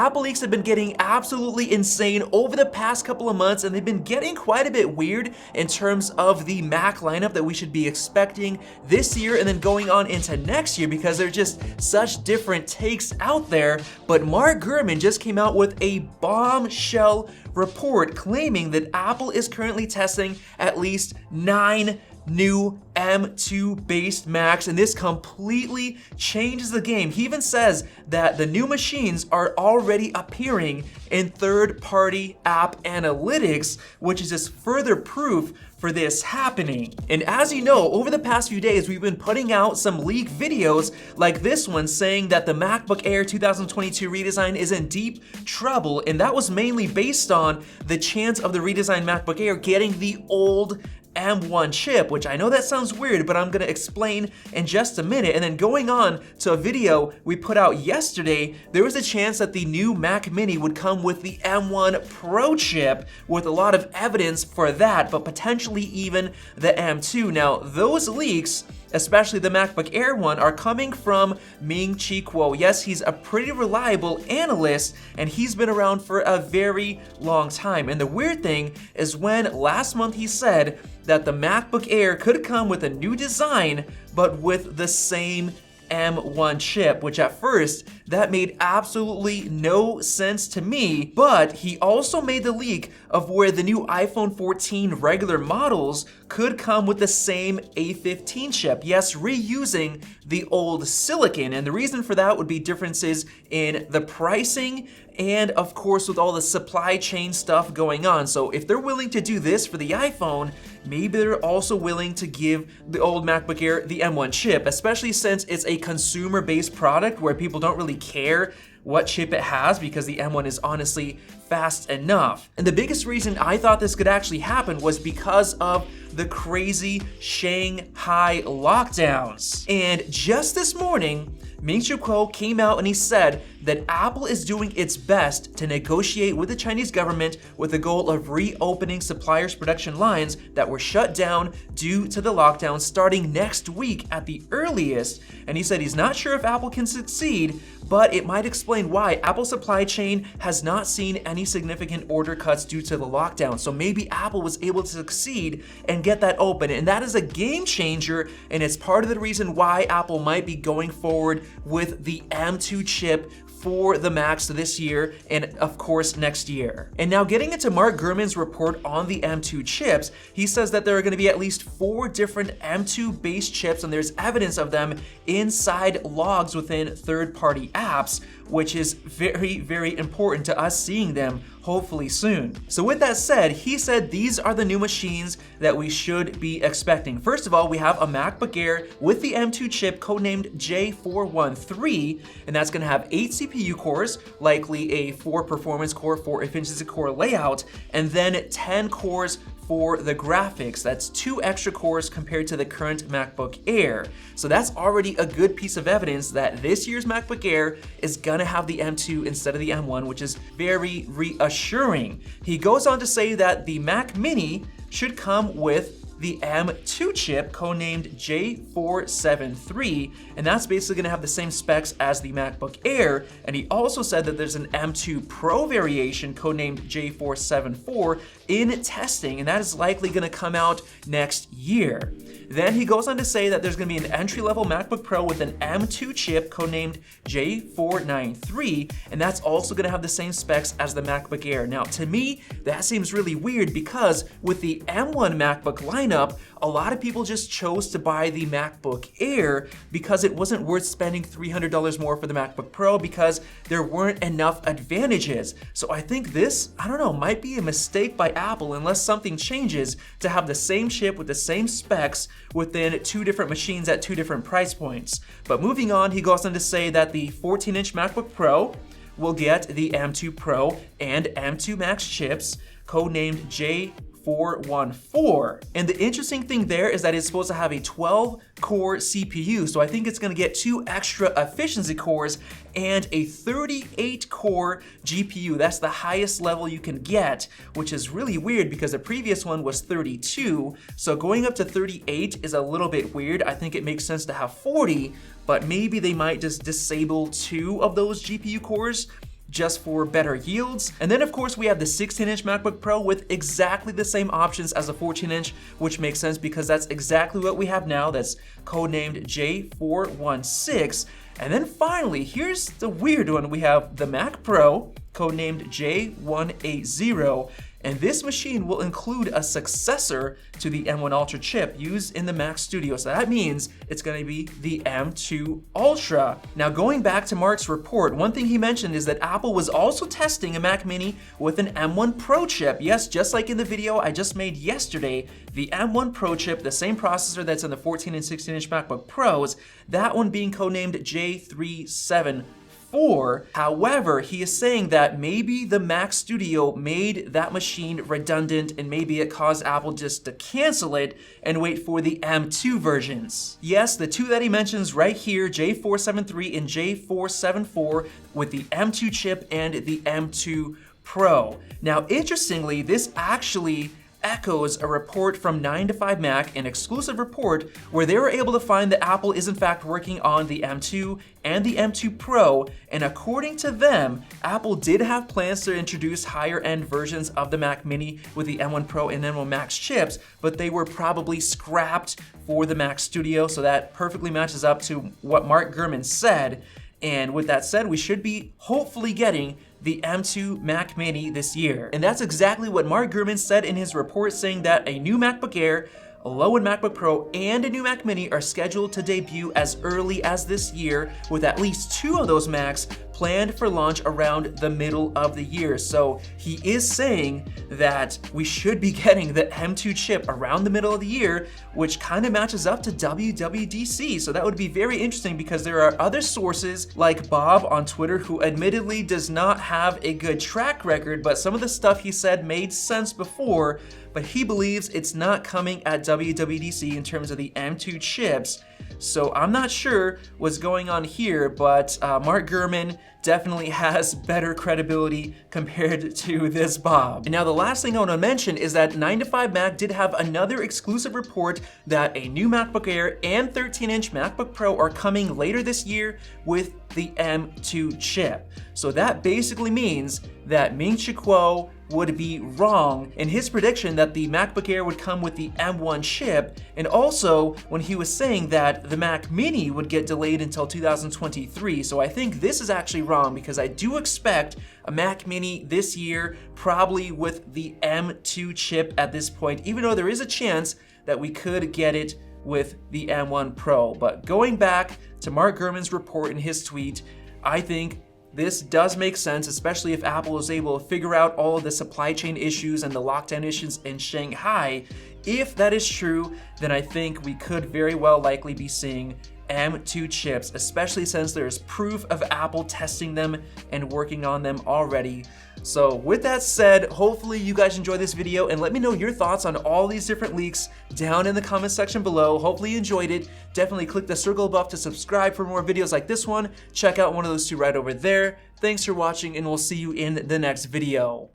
Apple leaks have been getting absolutely insane over the past couple of months, and they've been getting quite a bit weird in terms of the Mac lineup that we should be expecting this year and then going on into next year, because they're just such different takes out there. But Mark Gurman just came out with a bombshell report claiming that Apple is currently testing at least 9 new M2 based Macs, and this completely changes the game. He even says that the new machines are already appearing in third-party app analytics, which is just further proof for this happening. And as you know, over the past few days, we've been putting out some leaked videos like this one saying that the MacBook Air 2022 redesign is in deep trouble, and that was mainly based on the chance of the redesigned MacBook Air getting the old M1 chip, which I know that sounds weird, but I'm gonna explain in just a minute. And then going on to a video we put out yesterday, there was a chance that the new Mac Mini would come with the M1 Pro chip, with a lot of evidence for that, but potentially even the M2. Now, those leaks, especially the MacBook Air one, are coming from Ming-Chi Kuo. Yes, he's a pretty reliable analyst, and he's been around for a very long time. And the weird thing is when last month he said that the MacBook Air could come with a new design, but with the same M1 chip, which at first, that made absolutely no sense to me. But he also made the leak of where the new iPhone 14 regular models could come with the same A15 chip. Yes, reusing the old silicon. And the reason for that would be differences in the pricing and of course with all the supply chain stuff going on. So if they're willing to do this for the iPhone, maybe they're also willing to give the old MacBook Air the M1 chip, especially since it's a consumer-based product where people don't really care what chip it has because the M1 is honestly fast enough. And the biggest reason I thought this could actually happen was because of the crazy Shanghai lockdowns. And just this morning, Ming-Chi Kuo came out and he said that Apple is doing its best to negotiate with the Chinese government with the goal of reopening suppliers' production lines that were shut down due to the lockdown starting next week at the earliest. And he said he's not sure if Apple can succeed, but it might explain why Apple's supply chain has not seen any significant order cuts due to the lockdown. So maybe Apple was able to succeed and get that open. And that is a game changer, and it's part of the reason why Apple might be going forward with the M2 chip for the Macs this year and of course next year. And now getting into Mark Gurman's report on the M2 chips, he says that there are going to be at least 4 different M2 based chips, and there's evidence of them inside logs within third-party apps, which is very, very important to us seeing them hopefully soon. So with that said, he said these are the new machines that we should be expecting. First of all, we have a MacBook Air with the M2 chip codenamed J413, and that's gonna have 8 CPU cores, likely a 4 performance core, 4 efficiency core layout, and then 10 cores for the graphics. That's 2 extra cores compared to the current MacBook Air. So that's already a good piece of evidence that this year's MacBook Air is gonna have the M2 instead of the M1, which is very reassuring. He goes on to say that the Mac Mini should come with the M2 chip codenamed J473, and that's basically gonna have the same specs as the MacBook Air. And he also said that there's an M2 Pro variation codenamed J474 in testing, and that is likely gonna come out next year. Then he goes on to say that there's gonna be an entry-level MacBook Pro with an M2 chip codenamed J493, and that's also gonna have the same specs as the MacBook Air. Now, to me, that seems really weird because with the M1 MacBook lineup, a lot of people just chose to buy the MacBook Air because it wasn't worth spending $300 more for the MacBook Pro because there weren't enough advantages. So I think this, I don't know, might be a mistake by Apple unless something changes to have the same chip with the same specs within 2 different machines at 2 different price points. But moving on, he goes on to say that the 14-inch MacBook Pro will get the M2 Pro and M2 Max chips, codenamed J414. And the interesting thing there is that it's supposed to have a 12-core CPU, so I think it's gonna get 2 extra efficiency cores and a 38-core GPU. That's the highest level you can get, which is really weird because the previous one was 32, so going up to 38 is a little bit weird. I think it makes sense to have 40, but maybe they might just disable 2 of those GPU cores just for better yields. And then of course we have the 16-inch MacBook Pro with exactly the same options as the 14-inch, which makes sense because that's exactly what we have now. That's codenamed J416. And then finally, here's the weird one. We have the Mac Pro, codenamed J180. And this machine will include a successor to the M1 Ultra chip used in the Mac Studio. So that means it's going to be the M2 Ultra. Now going back to Mark's report, one thing he mentioned is that Apple was also testing a Mac Mini with an M1 Pro chip. Yes, just like in the video I just made yesterday, the M1 Pro chip, the same processor that's in the 14 and 16-inch MacBook Pros, that one being codenamed J374. However, he is saying that maybe the Mac Studio made that machine redundant and maybe it caused Apple just to cancel it and wait for the M2 versions. Yes, the two that he mentions right here, J473 and J474 with the M2 chip and the M2 Pro. Now, interestingly, this actually echoes a report from 9to5Mac, an exclusive report where they were able to find that Apple is in fact working on the M2 and the M2 Pro, and according to them, Apple did have plans to introduce higher end versions of the Mac Mini with the M1 Pro and M1 Max chips, but they were probably scrapped for the Mac Studio, so that perfectly matches up to what Mark Gurman said. And with that said, we should be hopefully getting the M2 Mac Mini this year. And that's exactly what Mark Gurman said in his report, saying that a new MacBook Air, a low-end MacBook Pro, and a new Mac Mini are scheduled to debut as early as this year, with at least 2 of those Macs planned for launch around the middle of the year. So he is saying that we should be getting the M2 chip around the middle of the year, which kind of matches up to WWDC. So that would be very interesting because there are other sources like Bob on Twitter, who admittedly does not have a good track record, but some of the stuff he said made sense before, but he believes it's not coming at WWDC in terms of the M2 chips. So I'm not sure what's going on here, but Mark Gurman definitely has better credibility compared to this Bob. And now the last thing I want to mention is that 9to5Mac did have another exclusive report that a new MacBook Air and 13-inch MacBook Pro are coming later this year with the M2 chip. So that basically means that Ming-Chi Kuo would be wrong in his prediction that the MacBook Air would come with the M1 chip, and also when he was saying that the Mac Mini would get delayed until 2023. So I think this is actually wrong because I do expect a Mac Mini this year, probably with the M2 chip at this point, even though there is a chance that we could get it with the M1 Pro. But going back to Mark Gurman's report in his tweet, I think this does make sense, especially if Apple is able to figure out all of the supply chain issues and the lockdown issues in Shanghai. If that is true, then I think we could very well likely be seeing M2 chips, especially since there's proof of Apple testing them and working on them already. So with that said, hopefully you guys enjoyed this video, and let me know your thoughts on all these different leaks down in the comment section below. Hopefully you enjoyed it. Definitely click the circle above to subscribe for more videos like this one. Check out one of those two right over there. Thanks for watching, and we'll see you in the next video.